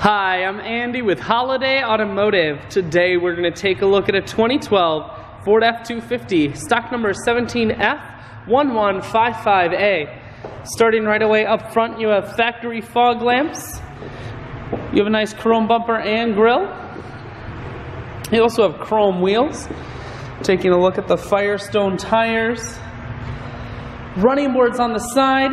Hi, I'm Andy with Holiday Automotive. Today we're going to take a look at a 2012 Ford F-250, stock number 17F1155A. Starting right away up front, you have factory fog lamps. You have a nice chrome bumper and grille. You also have chrome wheels. Taking a look at the Firestone tires. Running boards on the side.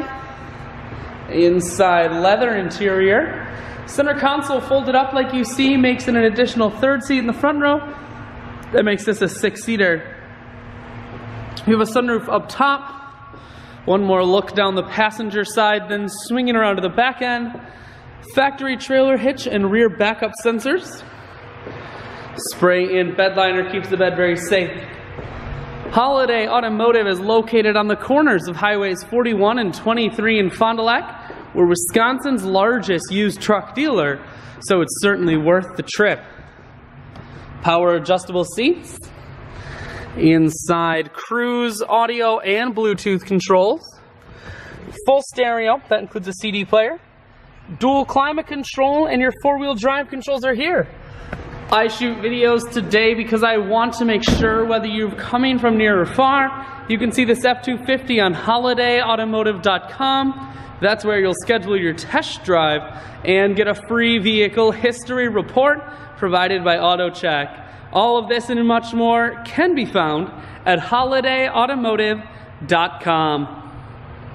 Inside leather interior. Center console folded up like you see makes it an additional third seat in the front row. That makes this a 6-seater. You have a sunroof up top. One more look down the passenger side, then swinging around to the back end. Factory trailer hitch and rear backup sensors. Spray-in bed liner keeps the bed very safe. Holiday Automotive is located on the corners of Highways 41 and 23 in Fond du Lac. We're Wisconsin's largest used truck dealer, so it's certainly worth the trip. Power adjustable seats. Inside cruise, audio, and Bluetooth controls. Full stereo, that includes a CD player. Dual climate control, and your four-wheel drive controls are here. I shoot videos today because I want to make sure whether you're coming from near or far, you can see this F-250 on holidayautomotive.com. That's where you'll schedule your test drive and get a free vehicle history report provided by AutoCheck. All of this and much more can be found at holidayautomotive.com.